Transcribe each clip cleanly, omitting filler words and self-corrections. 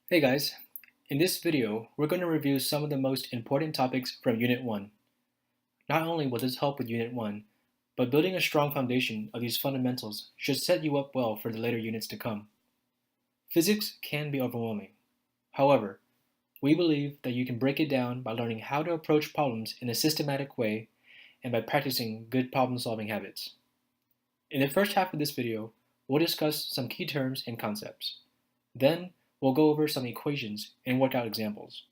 Hey guys, in this video we're going to review some of the most important topics from Unit 1. Not only will this help with Unit 1, but building a strong foundation of these fundamentals should set you up well for the later units to come. Physics can be overwhelming. However, we believe that you can break it down by learning how to approach problems in a systematic way and by practicing good problem-solving habits. In the first half of this video, we'll discuss some key terms and concepts. Then, we'll go over some equations and work out examples.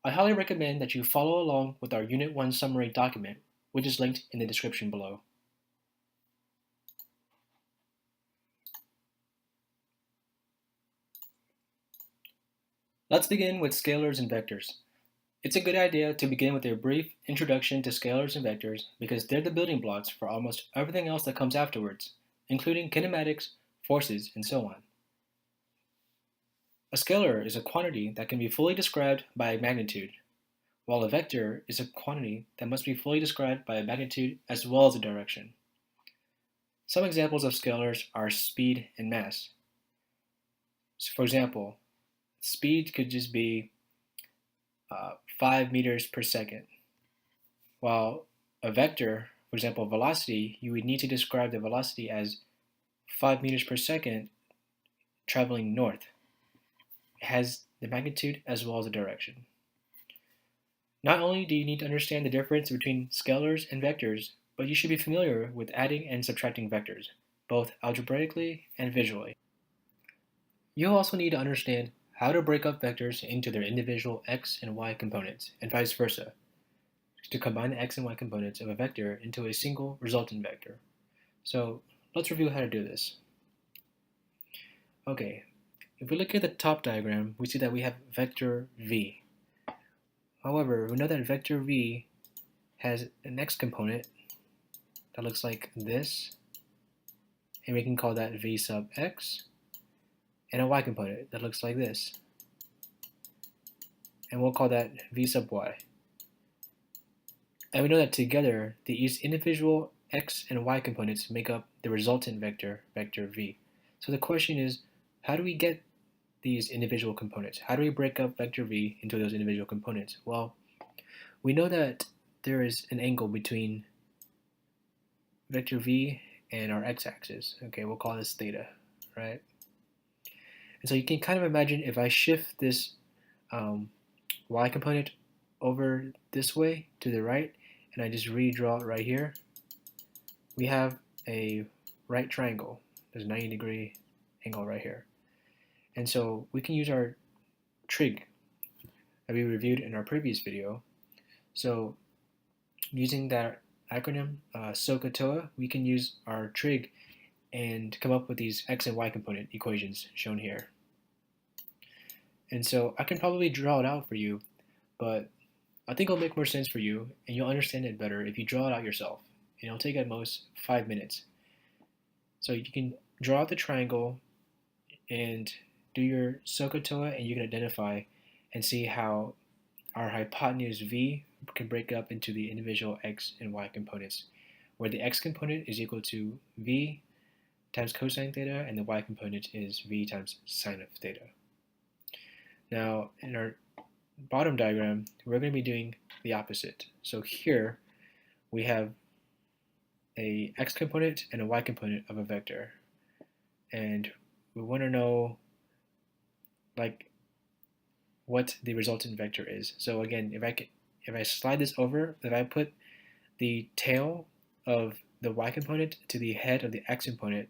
I highly recommend that you follow along with our Unit 1 summary document, which is linked in the description below. Let's begin with scalars and vectors. It's a good idea to begin with a brief introduction to scalars and vectors because they're the building blocks for almost everything else that comes afterwards, including kinematics, forces, and so on. A scalar is a quantity that can be fully described by a magnitude, while a vector is a quantity that must be fully described by a magnitude as well as a direction. Some examples of scalars are speed and mass. So for example, speed could just be 5 meters per second, while a vector, for example, velocity, you would need to describe the velocity as 5 meters per second traveling north. It has the magnitude as well as the direction. Not only do you need to understand the difference between scalars and vectors, but you should be familiar with adding and subtracting vectors, both algebraically and visually. You'll also need to understand how to break up vectors into their individual x and y components, and vice versa, to combine the x and y components of a vector into a single resultant vector. So let's review how to do this. Okay, if we look at the top diagram, we see that we have vector v. However, we know that vector v has an x component that looks like this, and we can call that v sub x, and a y component that looks like this, and we'll call that v sub y. And we know that together, these individual x and y components make up the resultant vector, vector v. So the question is, how do we get these individual components? How do we break up vector v into those individual components? Well, we know that there is an angle between vector v and our x-axis. Okay, we'll call this theta, right? And so you can kind of imagine if I shift this y component over this way to the right, and I just redraw it right here, we have a right triangle. There's a 90-degree angle right here. And so we can use our trig that we reviewed in our previous video. So using that acronym SOHCAHTOA, we can use our trig and come up with these x and y component equations shown here. And so I can probably draw it out for you, but I think it'll make more sense for you and you'll understand it better if you draw it out yourself. And it'll take at most 5 minutes. So you can draw out the triangle and do your SOHCAHTOA, and you can identify and see how our hypotenuse v can break up into the individual x and y components, where the x component is equal to v times cosine theta and the y component is v times sine of theta. Now in our bottom diagram, we're going to be doing the opposite. So here we have a x component and a y component of a vector, and we want to know what the resultant vector is. So again, if I slide this over, if I put the tail of the y component to the head of the x component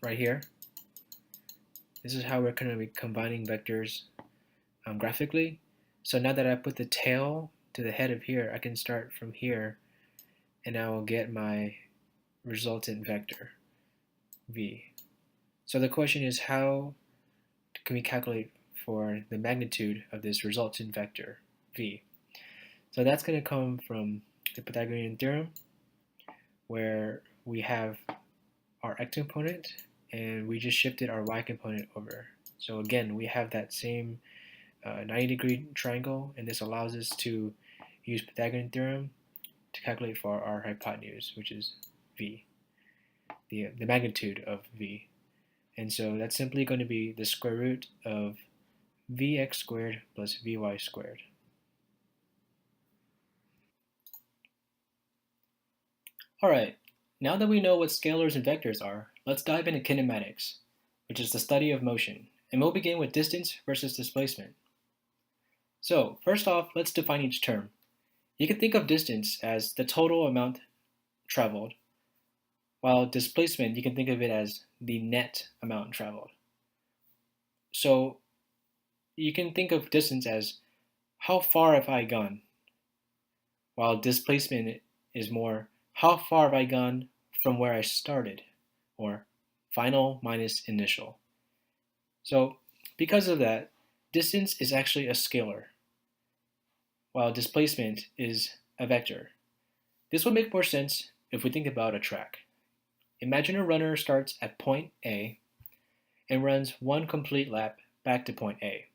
right here, this is how we're going to be combining vectors graphically. So now that I put the tail to the head of here, I can start from here and I will get my resultant vector v. So the question is, how can we calculate for the magnitude of this resultant vector v? So that's going to come from the Pythagorean theorem, where we have our x component and we just shifted our y component over. So again, we have that same 90-degree triangle, and this allows us to use Pythagorean theorem to calculate for our hypotenuse, which is v, the magnitude of v. And so that's simply going to be the square root of Vx squared plus Vy squared. Alright, now that we know what scalars and vectors are, let's dive into kinematics, which is the study of motion, and we'll begin with distance versus displacement. So, first off, let's define each term. You can think of distance as the total amount traveled, while displacement, you can think of it as the net amount traveled. So, you can think of distance as how far have I gone, while displacement is more how far have I gone from where I started, or final minus initial. So because of that, distance is actually a scalar, while displacement is a vector. This would make more sense if we think about a track. Imagine a runner starts at point A and runs one complete lap back to point A.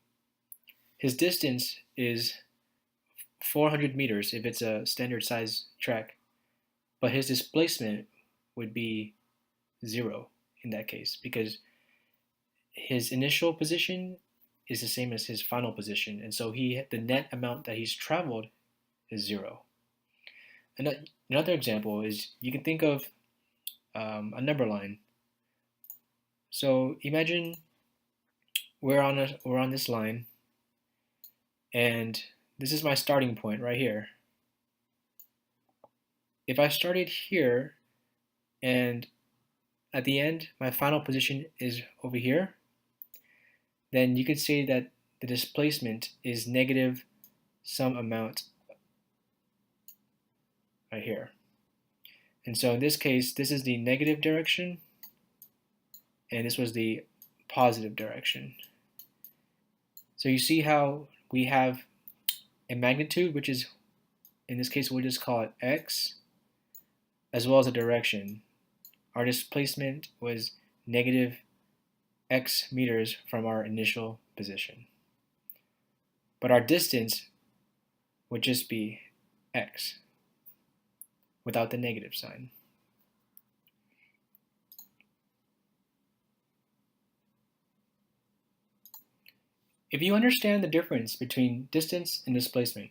His distance is 400 meters if it's a standard size track, but his displacement would be 0 in that case because his initial position is the same as his final position, and so the net amount that he's traveled is 0. Another example is you can think of a number line. So imagine we're on this line, and this is my starting point right here. If I started here and at the end my final position is over here, then you could say that the displacement is negative some amount right here. And so in this case, this is the negative direction, and this was the positive direction. So you see how we have a magnitude, which is, in this case, we'll just call it x, as well as a direction. Our displacement was negative x meters from our initial position. But our distance would just be x without the negative sign. If you understand the difference between distance and displacement,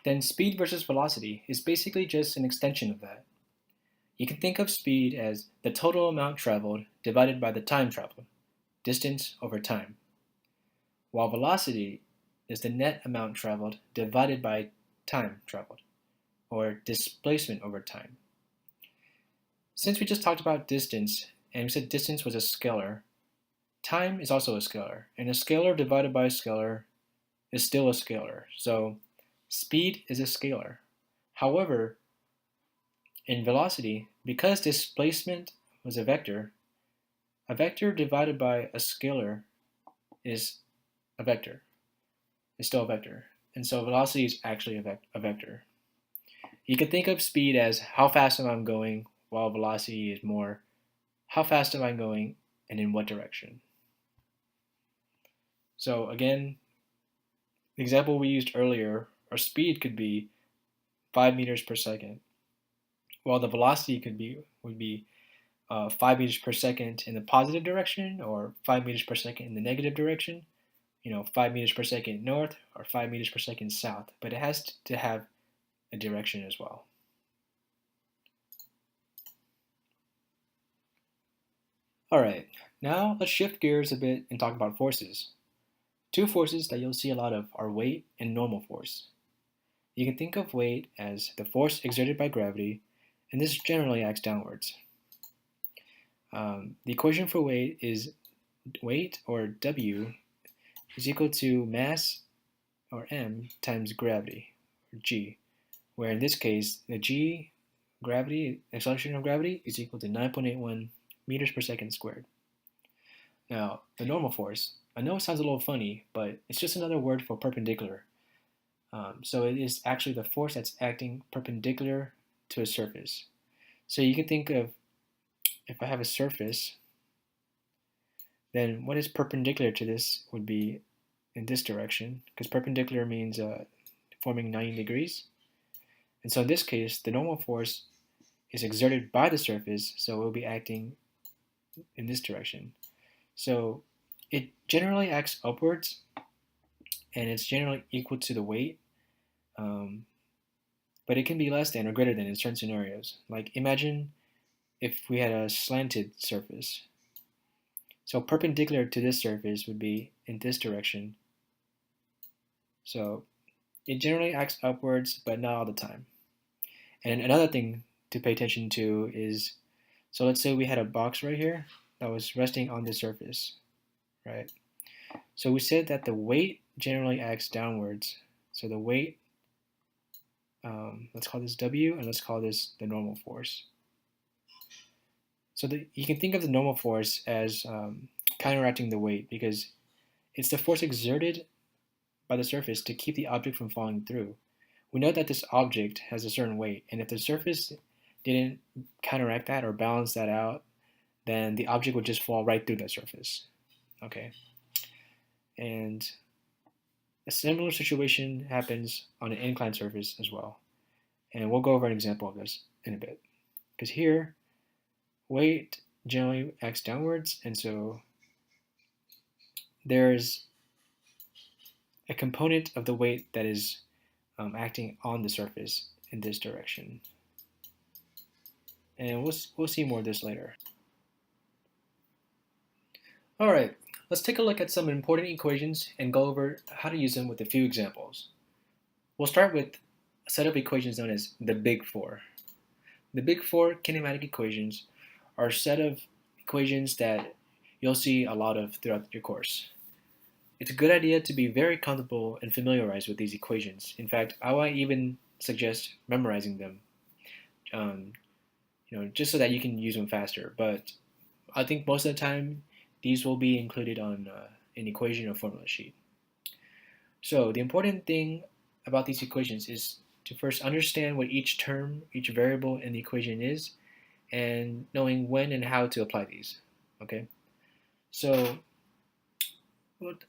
then speed versus velocity is basically just an extension of that. You can think of speed as the total amount traveled divided by the time traveled, distance over time, while velocity is the net amount traveled divided by time traveled, or displacement over time. Since we just talked about distance, and we said distance was a scalar, time is also a scalar, and a scalar divided by a scalar is still a scalar. So speed is a scalar. However, in velocity, because displacement was a vector divided by a scalar is a vector. It's still a vector. And so velocity is actually a vector. You can think of speed as how fast am I going, while velocity is more how fast am I going and in what direction. So again, the example we used earlier, our speed could be 5 meters per second, while the velocity would be 5 meters per second in the positive direction, or 5 meters per second in the negative direction. 5 meters per second north or 5 meters per second south, but it has to have a direction as well. Alright, now let's shift gears a bit and talk about forces. Two forces that you'll see a lot of are weight and normal force. You can think of weight as the force exerted by gravity, and this generally acts downwards. The equation for weight is weight, or W, is equal to mass, or m, times gravity, or g, where in this case, the g, gravity, acceleration of gravity, is equal to 9.81 meters per second squared. Now, the normal force, I know it sounds a little funny, but it's just another word for perpendicular. So it is actually the force that's acting perpendicular to a surface. So you can think of, if I have a surface, then what is perpendicular to this would be in this direction, because perpendicular means forming 90 degrees. And so in this case, the normal force is exerted by the surface, so it will be acting in this direction. So it generally acts upwards, and it's generally equal to the weight, but it can be less than or greater than in certain scenarios. Like imagine if we had a slanted surface. So perpendicular to this surface would be in this direction. So it generally acts upwards, but not all the time. And another thing to pay attention to is, so let's say we had a box right here that was resting on the surface, right? So we said that the weight generally acts downwards. So the weight, let's call this W, and let's call this the normal force. So you can think of the normal force as counteracting the weight, because it's the force exerted by the surface to keep the object from falling through. We know that this object has a certain weight, and if the surface didn't counteract that or balance that out, then the object would just fall right through that surface. Okay. And a similar situation happens on an inclined surface as well. And we'll go over an example of this in a bit. Because here, weight generally acts downwards, and so there's a component of the weight that is acting on the surface in this direction. And we'll see more of this later. All right, let's take a look at some important equations and go over how to use them with a few examples. We'll start with a set of equations known as the Big Four. The Big Four kinematic equations are a set of equations that you'll see a lot of throughout your course. It's a good idea to be very comfortable and familiarized with these equations. In fact, I might even suggest memorizing them, just so that you can use them faster. But I think most of the time, these will be included on an equation or formula sheet. So the important thing about these equations is to first understand what each term, each variable in the equation is, and knowing when and how to apply these. Okay, so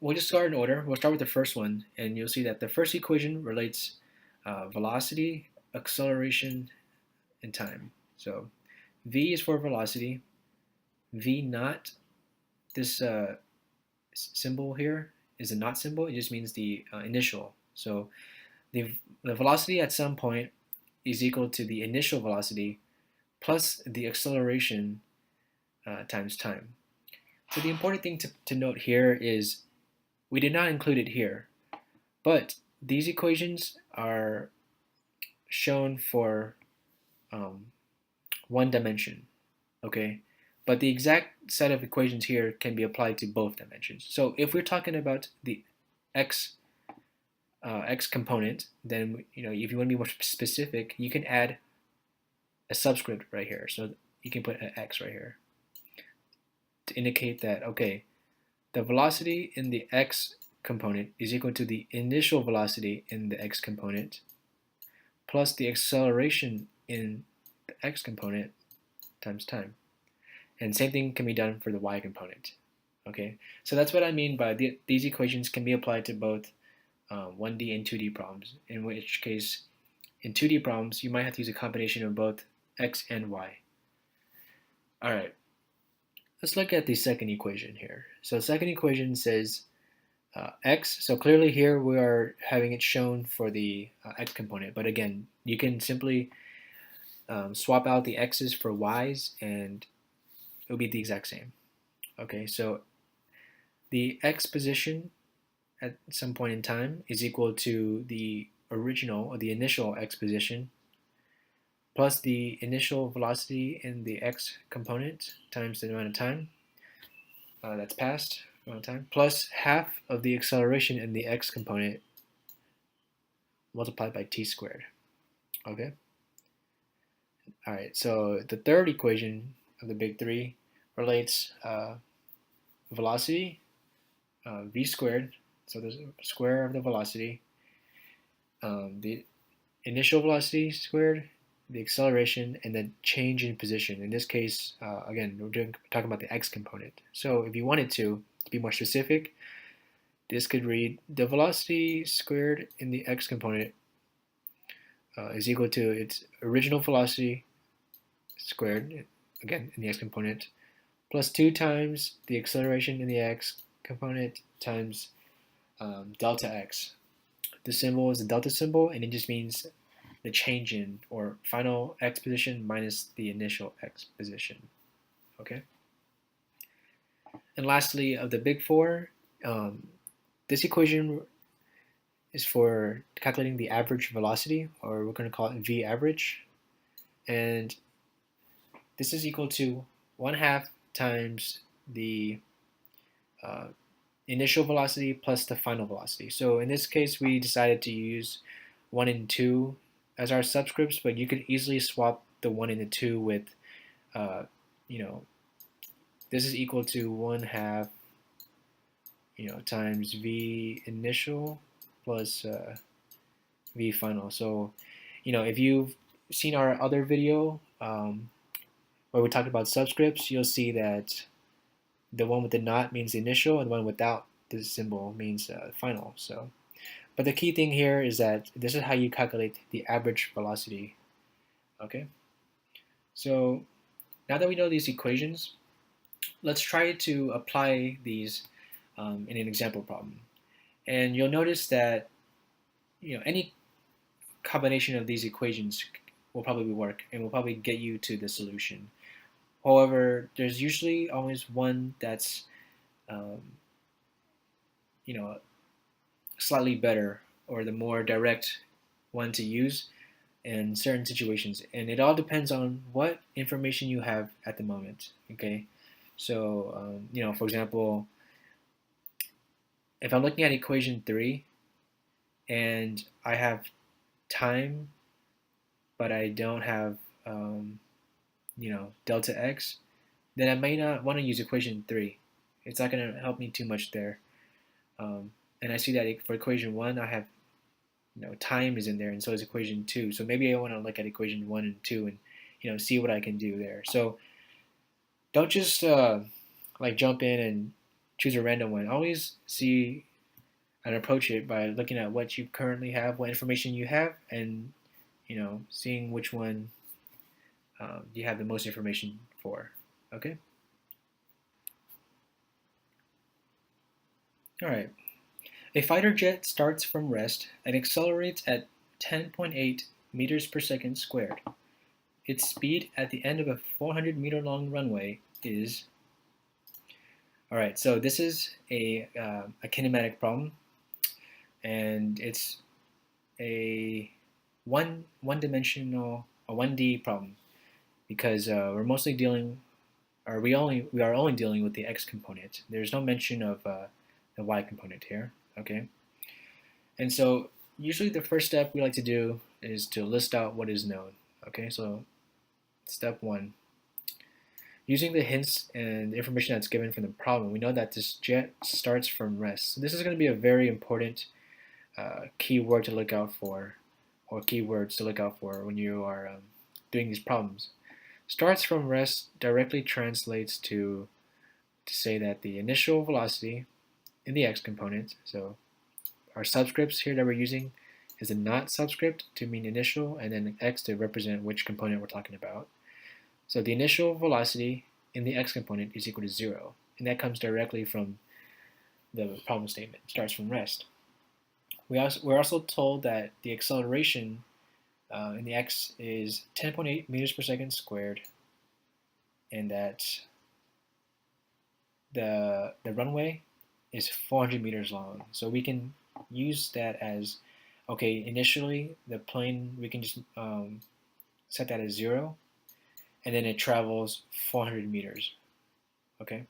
we'll just start in order. We'll start with the first one, and you'll see that the first equation relates velocity, acceleration, and time. So v is for velocity. V naught, this symbol here is a not symbol. It just means the initial. So the velocity at some point is equal to the initial velocity plus the acceleration times time. So the important thing to note here is we did not include it here, but these equations are shown for one dimension, okay? But the exact set of equations here can be applied to both dimensions. So if we're talking about the x component, then if you want to be more specific, you can add a subscript right here. So you can put an x right here to indicate that, okay, the velocity in the x component is equal to the initial velocity in the x component plus the acceleration in the x component times time. And same thing can be done for the y component. Okay, so that's what I mean by these equations can be applied to both 1D and 2D problems, in which case in 2D problems you might have to use a combination of both x and y. Alright, let's look at the second equation here. So the second equation says x, so clearly here we are having it shown for the x component, but again, you can simply swap out the x's for y's and it'll be the exact same. Okay, so the x position at some point in time is equal to the original or the initial x position plus the initial velocity in the x component times the amount of time that's passed, amount of time, plus half of the acceleration in the x component multiplied by t squared. Okay? Alright, so the third equation of the big three relates velocity, v squared, so the square of the velocity, the initial velocity squared, the acceleration, and the change in position. In this case, again, we're talking about the x component. So if you wanted to be more specific, this could read the velocity squared in the x component is equal to its original velocity squared, again, in the x component, plus 2 times the acceleration in the x component times delta x. The symbol is the delta symbol, and it just means the change in or final x position minus the initial x position. Okay. And lastly, of the big four, this equation is for calculating the average velocity, or we're going to call it v average. And this is equal to 1/2 times the initial velocity plus the final velocity. So in this case, we decided to use 1 and 2 as our subscripts, but you could easily swap the 1 and the 2 with, you know, this is equal to 1/2, times v initial plus v final. So, if you've seen our other video where we talked about subscripts, you'll see that the one with the not means the initial, and the one without the symbol means final. So, but the key thing here is that this is how you calculate the average velocity. Okay. So now that we know these equations, let's try to apply these in an example problem. And you'll notice that any combination of these equations will probably work and will probably get you to the solution. However, there's usually always one that's slightly better, or the more direct one to use in certain situations, and it all depends on what information you have at the moment. Okay, so for example, if I'm looking at equation 3 and I have time but I don't have delta x, then I may not want to use equation 3. It's not going to help me too much there. And I see that for equation 1 I have time is in there, and so is equation 2. So maybe I want to look at equation 1 and 2 and see what I can do there. So don't just like jump in and choose a random one. Always see and approach it by looking at what you currently have, what information you have, and seeing which one you have the most information for. Okay. All right. A fighter jet starts from rest and accelerates at 10.8 meters per second squared. Its speed at the end of a 400-meter long runway is. All right, so this is a kinematic problem, and it's a one-dimensional, a 1D problem, because we're mostly dealing, or we are only dealing with the x component. There's no mention of the y component here. Okay, and so usually the first step we like to do is to list out what is known. Okay, so step 1. Using the hints and the information that's given from the problem, we know that this jet starts from rest. So this is going to be a very important keyword to look out for, or keywords to look out for when you are doing these problems. Starts from rest directly translates to say that the initial velocity in the x component, so our subscripts here that we're using is a not subscript to mean initial, and then x to represent which component we're talking about. So the initial velocity in the x component is equal to 0, and that comes directly from the problem statement. It starts from rest. We're also told that the acceleration in the x is 10.8 meters per second squared, and that the runway is 400 meters long. So we can use that as, okay, initially the plane, we can just set that as 0, and then it travels 400 meters. Okay,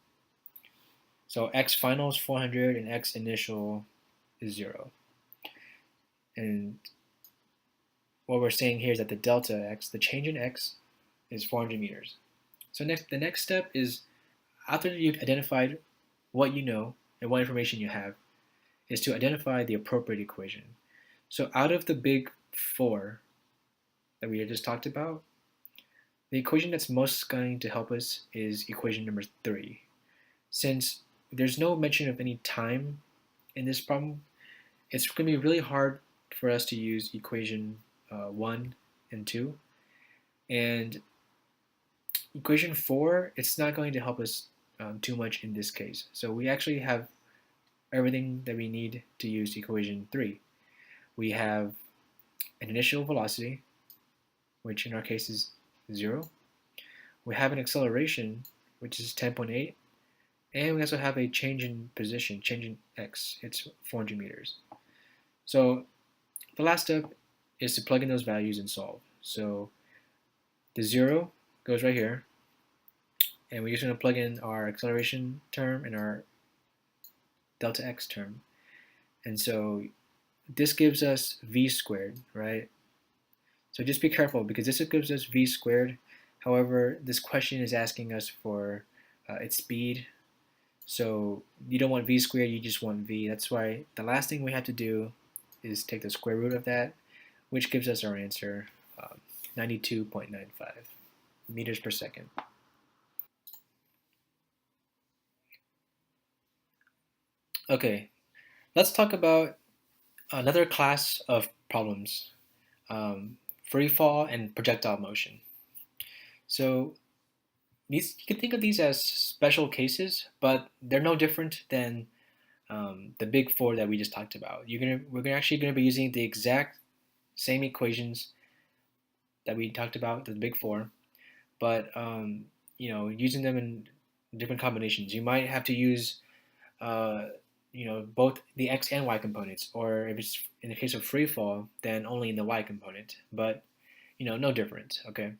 so x final is 400 and x initial is 0. And what we're saying here is that the delta x, the change in x, is 400 meters. So the next step is, after you've identified what you know and what information you have, is to identify the appropriate equation. So out of the big 4 that we just talked about, the equation that's most going to help us is equation number 3. Since there's no mention of any time in this problem, it's going to be really hard for us to use equation 1 and 2. And equation 4, it's not going to help us too much in this case. So we actually have everything that we need to use equation 3. We have an initial velocity, which in our case is 0. We have an acceleration, which is 10.8. And we also have a change in position, change in x. It's 400 meters. So the last step is to plug in those values and solve. So the 0 goes right here. And we're just going to plug in our acceleration term and our delta x term. And so this gives us v squared, right? So just be careful because this gives us v squared. However, this question is asking us for its speed. So you don't want v squared, you just want v. That's why the last thing we have to do is take the square root of that, which gives us our answer, 92.95 meters per second. Okay, let's talk about another class of problems, free fall and projectile motion. So you can think of these as special cases, but they're no different than the big four that we just talked about. We're actually going to be using the exact same equations that we talked about, the big four, but using them in different combinations. You might have to use both the x and y components, or if it's in the case of free fall, then only in the y component. But no different. Okay.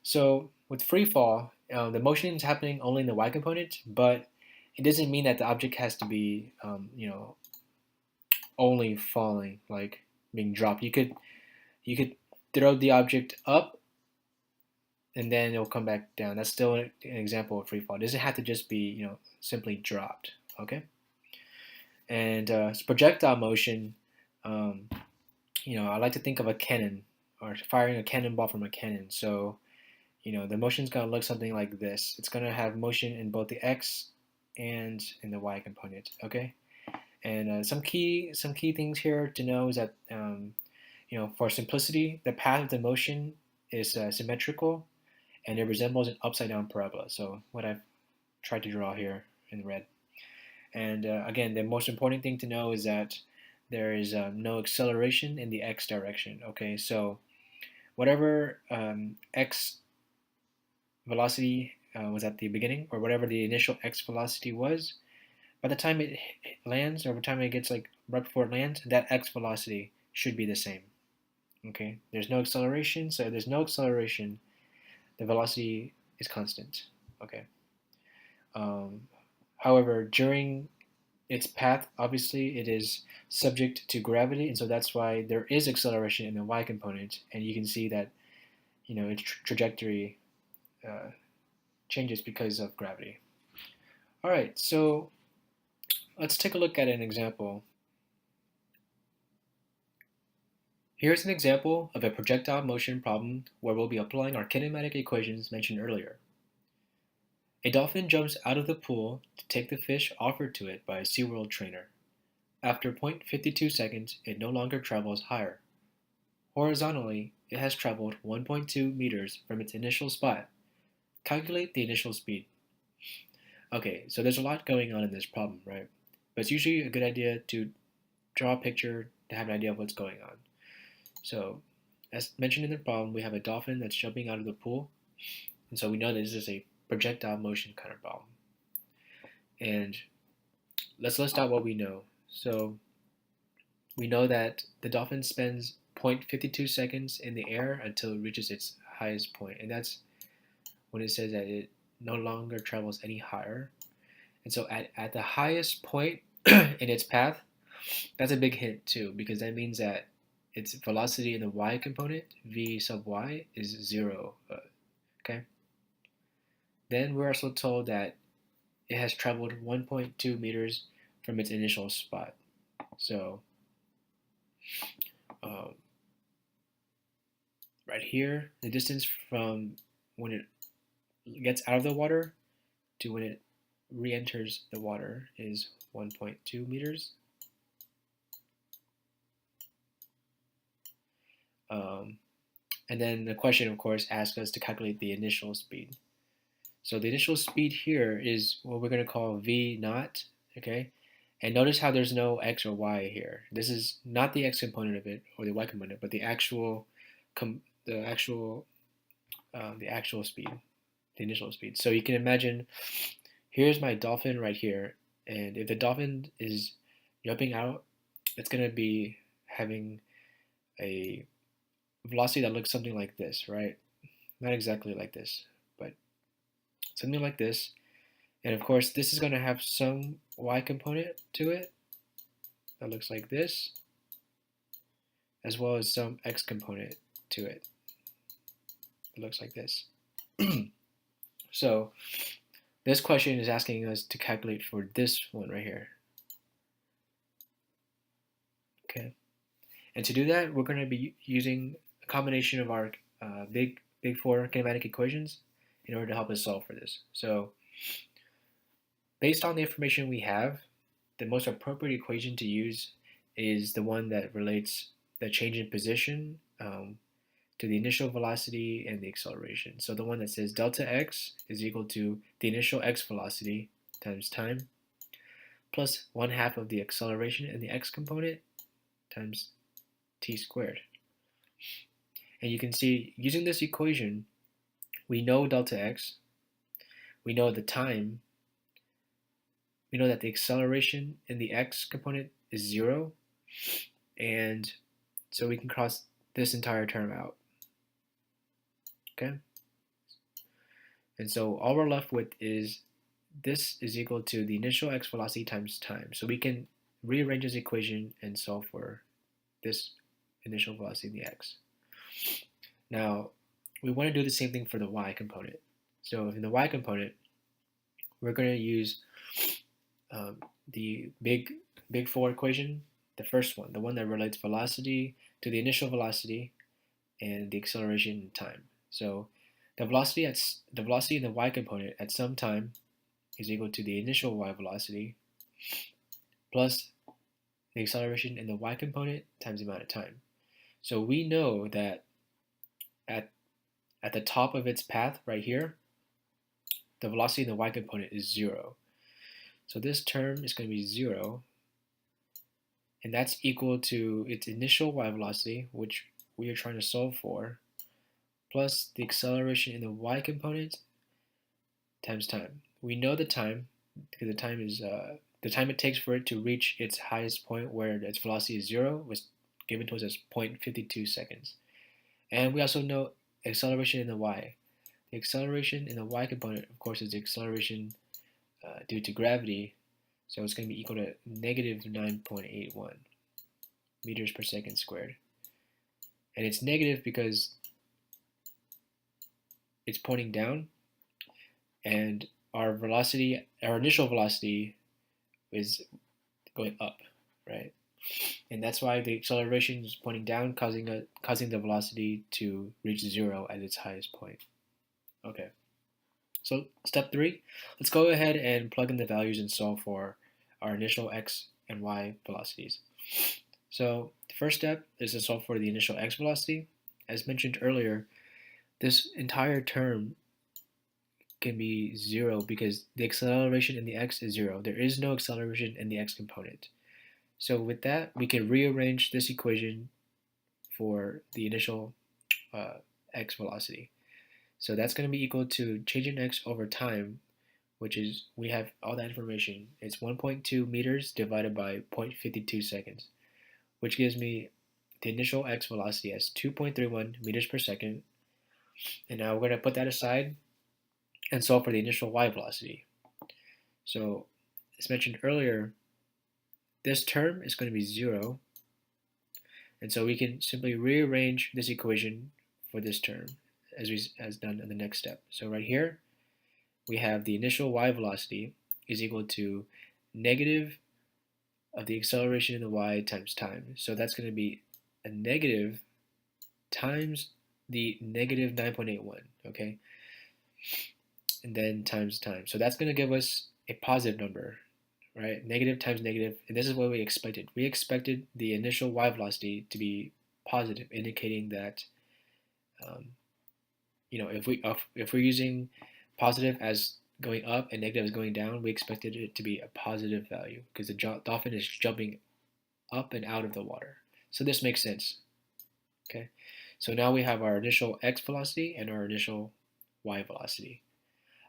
So with free fall, the motion is happening only in the y component, but it doesn't mean that the object has to be only falling, like being dropped. You could throw the object up and then it'll come back down. That's still an example of free fall. It doesn't have to just be simply dropped. Okay. And projectile motion, I like to think of a cannon or firing a cannonball from a cannon. So the motion is going to look something like this. It's going to have motion in both the x and in the y component. Okay. And some key things here to know is that for simplicity, the path of the motion is symmetrical, and it resembles an upside down parabola. So what I've tried to draw here in red. And again, the most important thing to know is that there is no acceleration in the x direction. Okay, so whatever x velocity was at the beginning, or whatever the initial x velocity was, by the time it lands, or by the time it gets right before it lands, that x velocity should be the same. Okay, there's no acceleration, so if there's no acceleration, the velocity is constant. Okay. However, during its path, obviously, it is subject to gravity, and so that's why there is acceleration in the y component, and you can see that its trajectory changes because of gravity. All right, so let's take a look at an example. Here's an example of a projectile motion problem where we'll be applying our kinematic equations mentioned earlier. A dolphin jumps out of the pool to take the fish offered to it by a SeaWorld trainer. After 0.52 seconds, it no longer travels higher. Horizontally, it has traveled 1.2 meters from its initial spot. Calculate the initial speed. Okay, so there's a lot going on in this problem, right? But it's usually a good idea to draw a picture to have an idea of what's going on. So, as mentioned in the problem, we have a dolphin that's jumping out of the pool. And so we know that this is a projectile motion kind of problem. And let's list out what we know. So we know that the dolphin spends 0.52 seconds in the air until it reaches its highest point. And that's when it says that it no longer travels any higher. And so at the highest point in its path, that's a big hint too, because that means that its velocity in the y component, v sub y, is 0. Okay. Then we're also told that it has traveled 1.2 meters from its initial spot. So right here, the distance from when it gets out of the water to when it re-enters the water is 1.2 meters. And then the question, of course, asks us to calculate the initial speed. So the initial speed here is what we're going to call v naught, okay? And notice how there's no x or y here. This is not the x component of it or the y component, but the actual speed, the initial speed. So you can imagine, here's my dolphin right here, and if the dolphin is jumping out, it's going to be having a velocity that looks something like this, right? Not exactly like this, but something like this. And of course, this is going to have some y component to it that looks like this, as well as some x component to it. It looks like this. So this question is asking us to calculate for this one right here. Okay, and to do that, we're going to be using a combination of our big four kinematic equations in order to help us solve for this. So based on the information we have, the most appropriate equation to use is the one that relates the change in position to the initial velocity and the acceleration. So the one that says delta x is equal to the initial x velocity times time plus 1/2 of the acceleration in the x component times t squared. And you can see, using this equation, we know delta x, we know the time, we know that the acceleration in the x component is 0, and so we can cross this entire term out. Okay? And so all we're left with is this is equal to the initial x velocity times time. So we can rearrange this equation and solve for this initial velocity in the x. Now, we want to do the same thing for the y component. So in the y component, we're going to use the big four equation, the first one, the one that relates velocity to the initial velocity and the acceleration in time. So the velocity in the y component at some time is equal to the initial y velocity plus the acceleration in the y component times the amount of time. So we know that at the top of its path right here, the velocity in the y component is 0. So this term is going to be 0, and that's equal to its initial y velocity, which we are trying to solve for, plus the acceleration in the y component times time. We know the time, because the time is the time it takes for it to reach its highest point where its velocity is 0 was given to us as 0.52 seconds. And we also know acceleration in the y. The acceleration in the y component, of course, is the acceleration due to gravity, so it's going to be equal to negative 9.81 meters per second squared. And it's negative because it's pointing down, and our initial velocity is going up, right? And that's why the acceleration is pointing down, causing the velocity to reach 0 at its highest point. Okay. So step 3, let's go ahead and plug in the values and solve for our initial x and y velocities. So the first step is to solve for the initial x velocity. As mentioned earlier, this entire term can be 0 because the acceleration in the x is 0. There is no acceleration in the x component. So with that, we can rearrange this equation for the initial x velocity. So that's going to be equal to change in x over time, which is, we have all that information. It's 1.2 meters divided by 0.52 seconds, which gives me the initial x velocity as 2.31 meters per second. And now we're going to put that aside and solve for the initial y velocity. So as mentioned earlier, this term is going to be 0. And so we can simply rearrange this equation for this term as done in the next step. So right here, we have the initial y velocity is equal to negative of the acceleration in the y times time. So that's going to be a negative times the negative 9.81, okay? And then times time. So that's going to give us a positive number, right? Negative times negative, and this is what we expected. We expected the initial y velocity to be positive, indicating that if we're using positive as going up and negative is going down, we expected it to be a positive value because the dolphin is jumping up and out of the water. So this makes sense. Okay, so now we have our initial x velocity and our initial y velocity.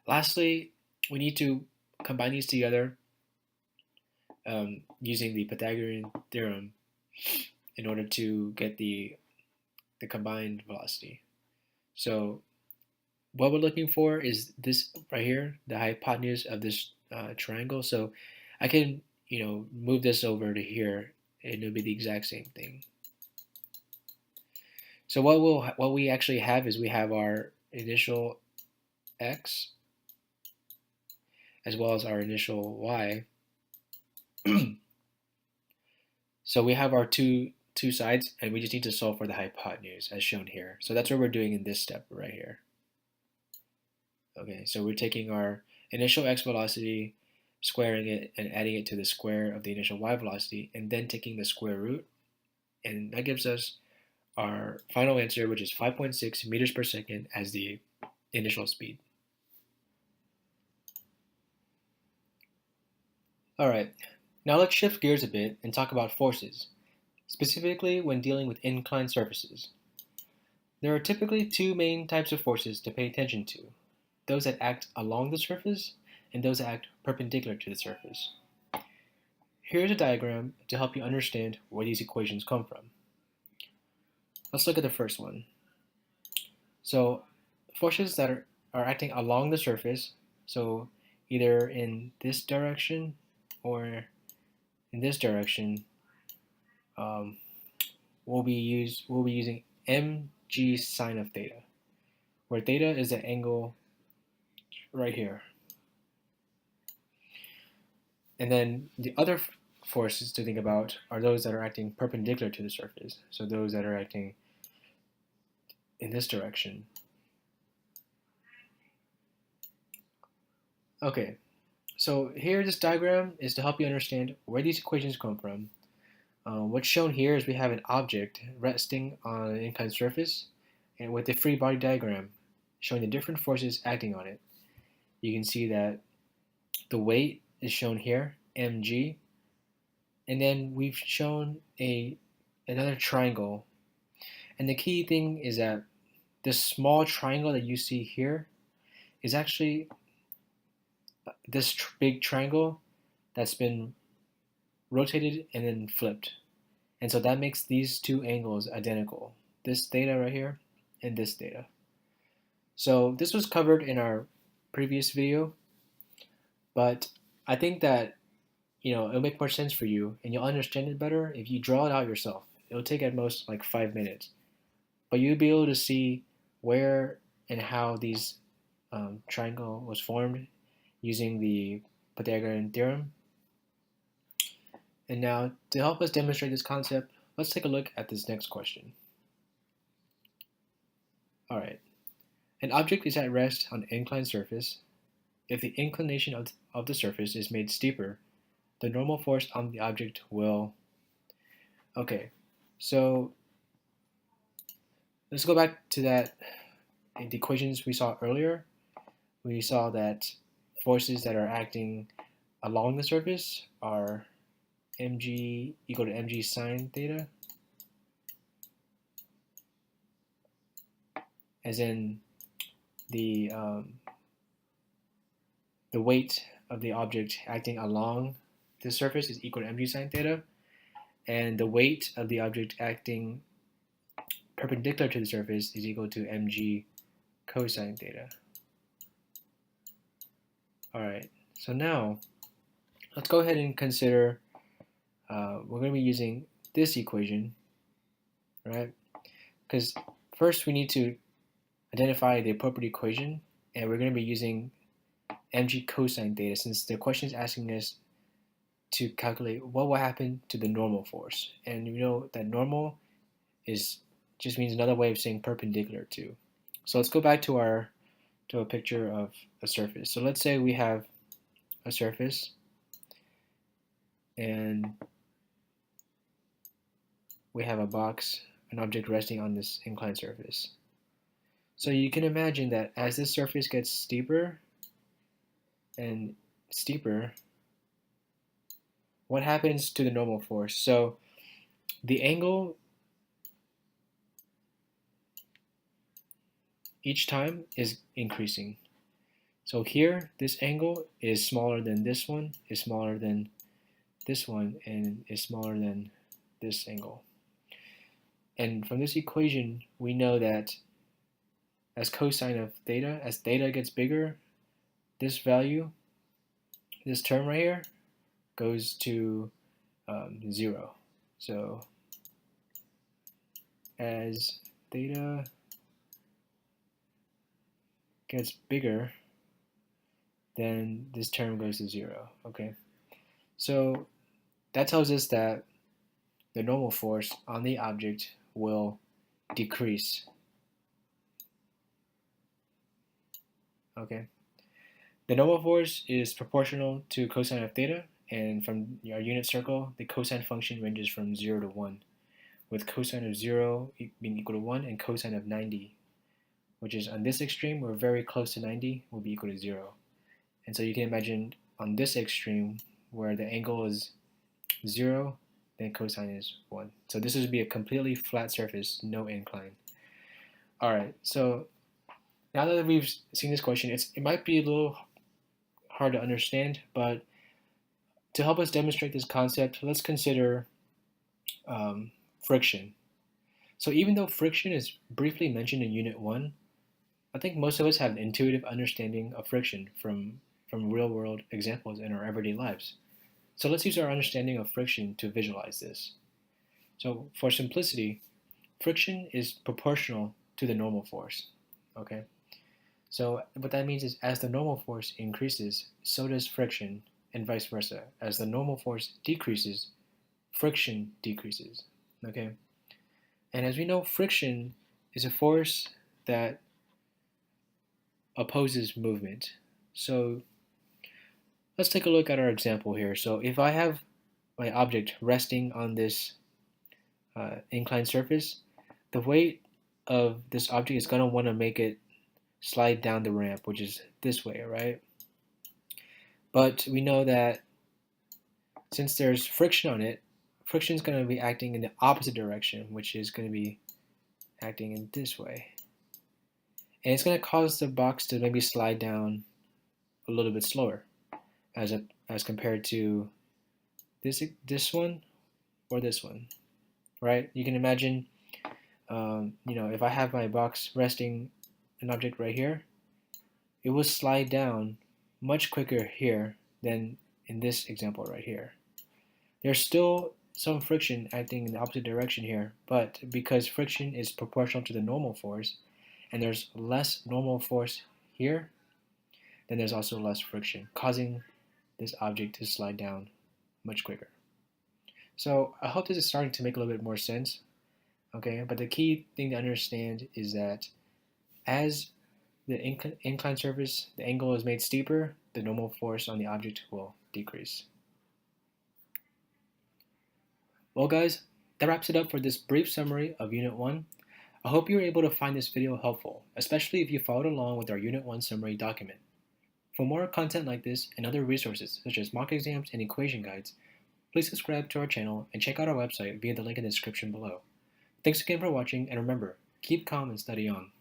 Lastly, we need to combine these together using the Pythagorean theorem in order to get the combined velocity. So what we're looking for is this right here, the hypotenuse of this triangle. So I can, move this over to here, and it'll be the exact same thing. So what we actually have is we have our initial x as well as our initial y. So we have our two sides, and we just need to solve for the hypotenuse as shown here. So that's what we're doing in this step right here. Okay, so we're taking our initial x velocity, squaring it, and adding it to the square of the initial y velocity, and then taking the square root, and that gives us our final answer, which is 5.6 meters per second as the initial speed. All right, now let's shift gears a bit and talk about forces, specifically when dealing with inclined surfaces. There are typically two main types of forces to pay attention to: those that act along the surface and those that act perpendicular to the surface. Here's a diagram to help you understand where these equations come from. Let's look at the first one. So forces that are acting along the surface, so either in this direction or in this direction, we'll be using mg sine of theta, where theta is the angle right here. And then the other forces to think about are those that are acting perpendicular to the surface, so those that are acting in this direction. Okay, so here this diagram is to help you understand where these equations come from. What's shown here is we have an object resting on an inclined surface, and with the free body diagram showing the different forces acting on it. You can see that the weight is shown here, mg, and then we've shown another triangle. And the key thing is that this small triangle that you see here is actually this big triangle that's been rotated and then flipped. And so that makes these two angles identical, this theta right here and this theta. So this was covered in our previous video, but I think that it'll make more sense for you and you'll understand it better if you draw it out yourself. It'll take at most like 5 minutes, but you'll be able to see where and how these triangle was formed using the Pythagorean theorem. And now, to help us demonstrate this concept, let's take a look at this next question. All right, an object is at rest on an inclined surface. If the inclination of the surface is made steeper, the normal force on the object will... Okay, so let's go back to the equations we saw earlier. We saw that forces that are acting along the surface are mg equal to mg sine theta, as in the weight of the object acting along the surface is equal to mg sine theta, and the weight of the object acting perpendicular to the surface is equal to mg cosine theta. Alright, so now let's go ahead and consider we're going to be using this equation, right? Because first we need to identify the appropriate equation, and we're going to be using mg cosine theta since the question is asking us to calculate what will happen to the normal force. And you know that normal just means another way of saying perpendicular to. So let's go back to a picture of a surface. So let's say we have a surface and we have a box, an object resting on this inclined surface. So you can imagine that as this surface gets steeper, and steeper, what happens to the normal force? So the angle each time is increasing. So here, this angle is smaller than this one, is smaller than this one, and is smaller than this angle. And from this equation, we know that as cosine of theta, as theta gets bigger, this value, this term right here, goes to 0. So as theta gets bigger, then this term goes to 0. Okay, so that tells us that the normal force on the object will decrease. Okay, the normal force is proportional to cosine of theta, and from our unit circle, the cosine function ranges from 0 to 1, with cosine of 0 being equal to 1 and cosine of 90, which is on this extreme, we're very close to 90, will be equal to 0. And so you can imagine on this extreme, where the angle is 0, then cosine is 1. So this would be a completely flat surface, no incline. All right, so now that we've seen this question, it might be a little hard to understand, but to help us demonstrate this concept, let's consider friction. So even though friction is briefly mentioned in Unit 1, I think most of us have an intuitive understanding of friction from real-world examples in our everyday lives. So let's use our understanding of friction to visualize this. So for simplicity, friction is proportional to the normal force. Okay? So what that means is as the normal force increases, so does friction, and vice versa. As the normal force decreases, friction decreases. Okay? And as we know, friction is a force that opposes movement. So let's take a look at our example here. So if I have my object resting on this inclined surface, the weight of this object is going to want to make it slide down the ramp, which is this way, right? But we know that since there's friction on it, friction is going to be acting in the opposite direction, which is going to be acting in this way. And it's going to cause the box to maybe slide down a little bit slower as compared to this one or this one, right? You can imagine, if I have my box resting an object right here, it will slide down much quicker here than in this example right here. There's still some friction acting in the opposite direction here, but because friction is proportional to the normal force, and there's less normal force here, then there's also less friction, causing this object to slide down much quicker. So I hope this is starting to make a little bit more sense, okay? But the key thing to understand is that as the inclined surface, the angle is made steeper, the normal force on the object will decrease. Well guys, that wraps it up for this brief summary of Unit 1. I hope you were able to find this video helpful, especially if you followed along with our Unit 1 summary document. For more content like this and other resources such as mock exams and equation guides, please subscribe to our channel and check out our website via the link in the description below. Thanks again for watching, and remember, keep calm and study on.